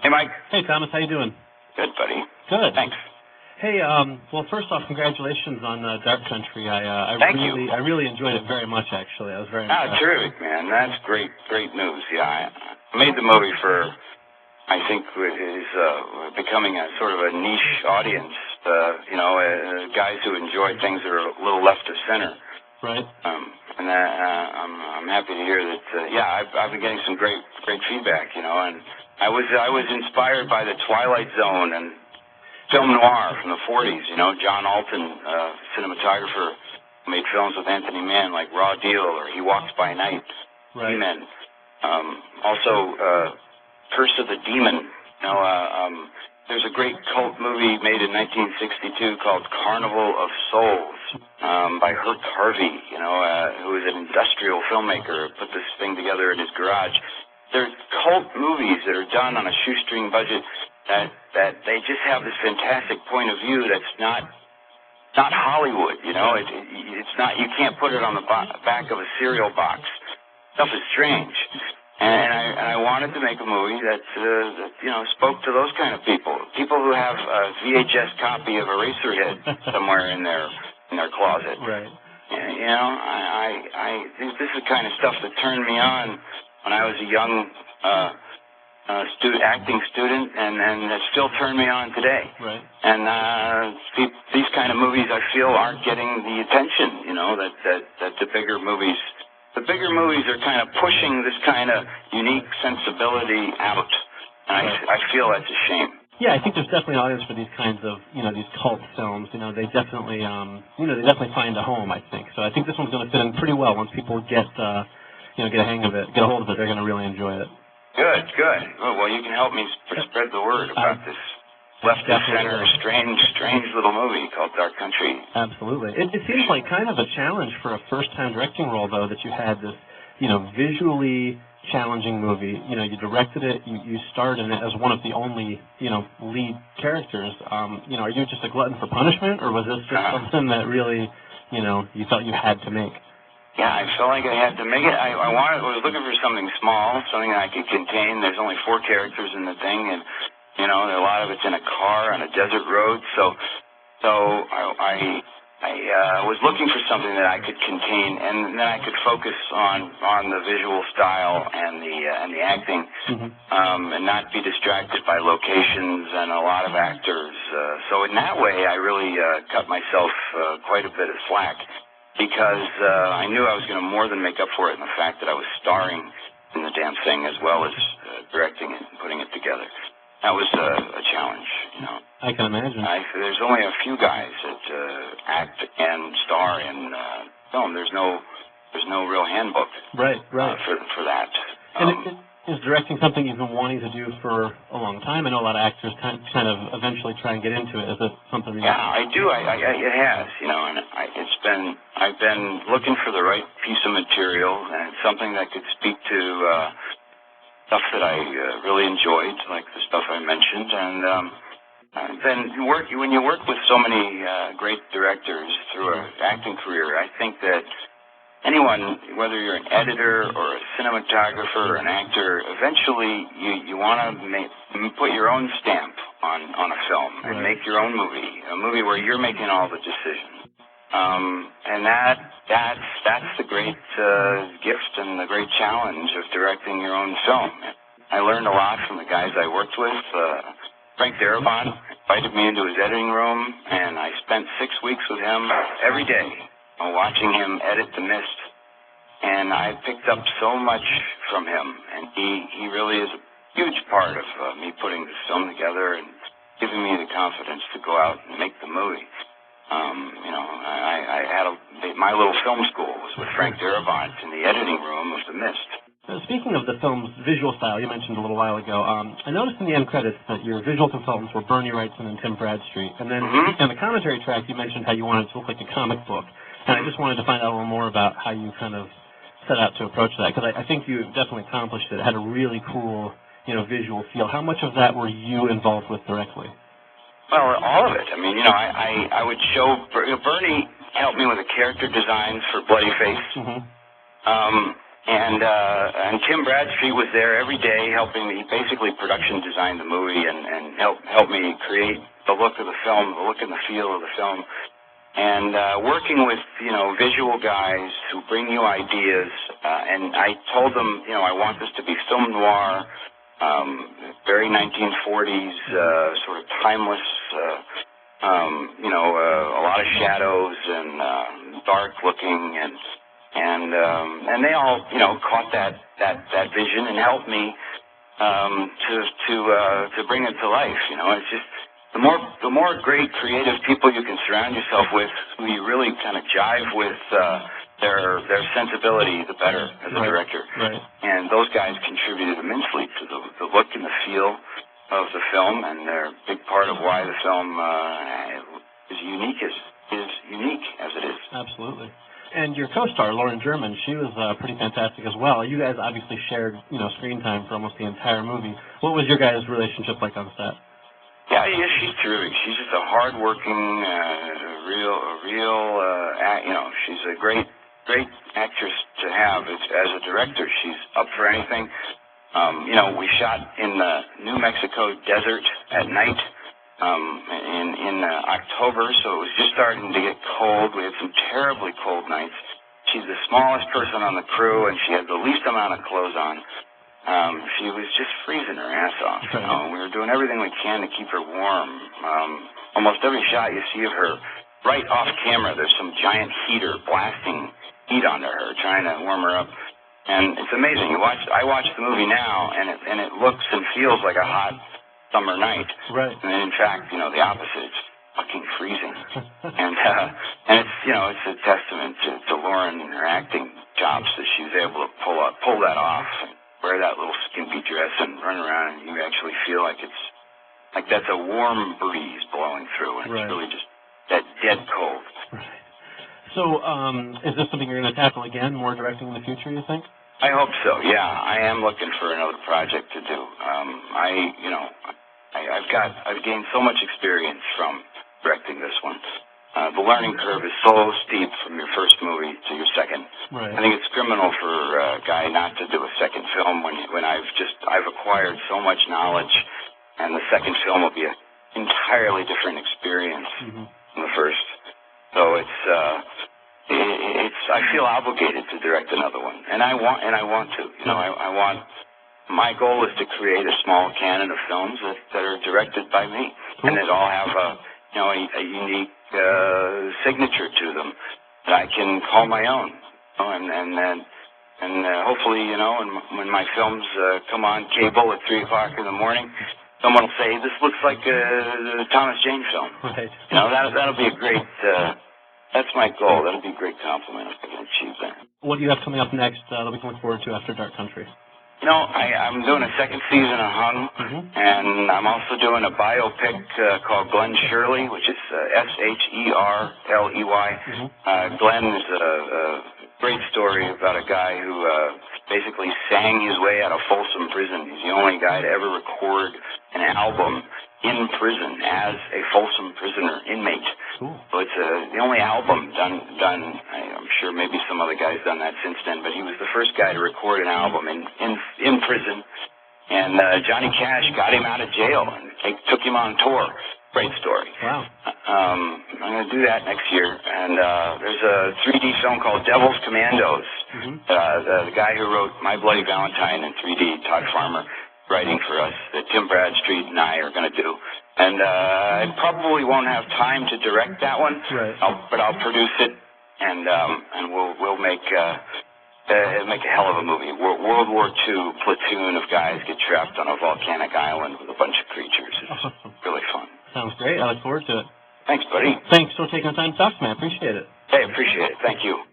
Hey, Mike. Hey, Thomas. How you doing? Good, buddy. Good. Thanks. Hey, well, first off, congratulations on Dark Country. Thank you. I really enjoyed it very much, actually. I was very impressed. Terrific, man. That's great news. Yeah, I made the movie for, I think, is becoming a sort of a niche audience. Guys who enjoy things that are a little left of center. Right. And I'm happy to hear that. I've been getting some great feedback. And I was inspired by the Twilight Zone and film noir from the 40s. John Alton, cinematographer, made films with Anthony Mann like Raw Deal or He Walks by Night. Right. He-Men. Also, Curse of the Demon. There's a great cult movie made in 1962 called Carnival of Souls by Herc Harvey, who is an industrial filmmaker, put this thing together in his garage. There's cult movies that are done on a shoestring budget that they just have this fantastic point of view that's not Hollywood, It's not, you can't put it on the back of a cereal box. Stuff is strange. And I wanted to make a movie that spoke to those kind of people who have a VHS copy of Eraserhead somewhere in their closet. Right. This is the kind of stuff that turned me on when I was a young acting student, and that still turned me on today. Right. And these kind of movies, I feel, aren't getting the attention, that the bigger movies. The bigger movies are kind of pushing this kind of unique sensibility out, and I feel that's a shame. Yeah, I think there's definitely an audience for these kinds of, these cult films. They definitely, they definitely find a home, I think. So I think this one's going to fit in pretty well once people get a hang of it, get a hold of it. They're going to really enjoy it. Good. Well, you can help me spread the word about this left of center, strange little movie called Dark Country. Absolutely. It seems like kind of a challenge for a first-time directing role, though, that you had this, visually challenging movie. You directed it, you starred in it as one of the only, lead characters. Are you just a glutton for punishment, or was this just something that really, you felt you had to make? Yeah, I felt like I had to make it. I was looking for something small, something that I could contain. There's only 4 characters in the thing, and a lot of it's in a car on a desert road. So I was looking for something that I could contain, and then I could focus on the visual style and the acting, and not be distracted by locations and a lot of actors. So in that way, I really cut myself quite a bit of slack, because I knew I was going to more than make up for it in the fact that I was starring in the damn thing as well as directing it and putting it together. That was a challenge, I can imagine. There's only a few guys that act and star in film. There's no real handbook. Right. For that. And is directing something you've been wanting to do for a long time? I know a lot of actors kind of eventually try and get into it. Is it something? Yeah, I do. It has, and I've been looking for the right piece of material and something that could speak to stuff that I really enjoyed, like the stuff I mentioned, and then when you work with so many great directors through an acting career, I think that anyone, whether you're an editor or a cinematographer or an actor, eventually you want to put your own stamp on a film and make your own movie, a movie where you're making all the decisions. And that's the great gift and the great challenge of directing your own film. I learned a lot from the guys I worked with. Frank Darabont invited me into his editing room, and I spent 6 weeks with him every day, watching him edit The Mist. And I picked up so much from him, and he really is a huge part of me putting this film together and giving me the confidence to go out and make the movie. I had my little film school was with Frank Darabont in the editing room of The Mist. Speaking of the film's visual style, you mentioned a little while ago, I noticed in the end credits that your visual consultants were Bernie Wrightson and Tim Bradstreet. And then in the commentary track, you mentioned how you wanted it to look like a comic book. And I just wanted to find out a little more about how you kind of set out to approach that, because I think you definitely accomplished it. It had a really cool, visual feel. How much of that were you involved with directly? Well, all of it. I mean, I would show Bernie helped me with the character designs for Bloody Face. And Tim Bradstreet was there every day helping me. He basically production designed the movie and helped me create the look of the film, the look and the feel of the film. And working with, visual guys who bring you ideas. And I told them, I want this to be film noir, very 1940s, sort of timeless, a lot of shadows and dark looking, and they all, caught that vision and helped me to bring it to life. It's just the more great creative people you can surround yourself with, who you really kind of jive with their sensibility, the better as a director. Right. And those guys contributed immensely to the look and the feel of the film, and they're a big part of why the film is unique as it is. Absolutely. And your co-star, Lauren German, she was pretty fantastic as well. You guys obviously shared, screen time for almost the entire movie. What was your guys' relationship like on set? Yeah, she's terrific. She's just a hard-working, she's a great actress to have as a director. She's up for anything. We shot in the New Mexico desert at night in October, so it was just starting to get cold. We had some terribly cold nights. She's the smallest person on the crew, and she had the least amount of clothes on. She was just freezing her ass off. We were doing everything we can to keep her warm. Almost every shot you see of her, right off camera, there's some giant heater blasting heat onto her, trying to warm her up. And it's amazing. I watch the movie now, and it looks and feels like a hot summer night. Right. And in fact, the opposite. It's fucking freezing. And it's, it's a testament to Lauren and her acting chops that she was able to pull that off. Wear that little skimpy dress and run around, and you actually feel like that's a warm breeze blowing through, and it's really just that dead cold. Right. So, is this something you're going to tackle again, more directing in the future, you think? I hope so. Yeah, I am looking for another project to do. I've gained so much experience from directing this one. The learning curve is so steep from your first movie to your second. Right. I think it's criminal for a guy not to do a second film when I've acquired so much knowledge, and the second film will be an entirely different experience than the first. So I feel obligated to direct another one, and I want to. My goal is to create a small canon of films that are directed by me, and that all have a unique signature to them that I can call my own. And hopefully, when my films come on cable at 3 o'clock in the morning, someone will say, "This looks like a Thomas Jane film." Right. That'll be a great. That's my goal. That'll be a great compliment if I can achieve that. What do you have coming up next that we can look forward to after Dark Country? I'm doing a second season of Hung, and I'm also doing a biopic called Glenn Shirley, which is Sherley. Glenn is a great story about a guy who basically sang his way out of Folsom Prison. He's the only guy to ever record an album in prison as a Folsom prisoner inmate. Cool. So it's the only album done. I'm sure maybe some other guys done that since then, but he was the first guy to record an album in prison. And Johnny Cash got him out of jail and took him on tour. Great story. Wow. I'm going to do that next year. And there's a 3D film called Devil's Commandos. The guy who wrote My Bloody Valentine in 3D, Todd Farmer, writing for us, that Tim Bradstreet and I are going to do. And I probably won't have time to direct that one, but I'll produce it, and we'll make a hell of a movie. World War II platoon of guys get trapped on a volcanic island with a bunch of creatures. It's really fun. Sounds great. I look forward to it. Thanks, buddy. Thanks for taking the time to talk to me. I appreciate it. Hey, appreciate it. Thank you.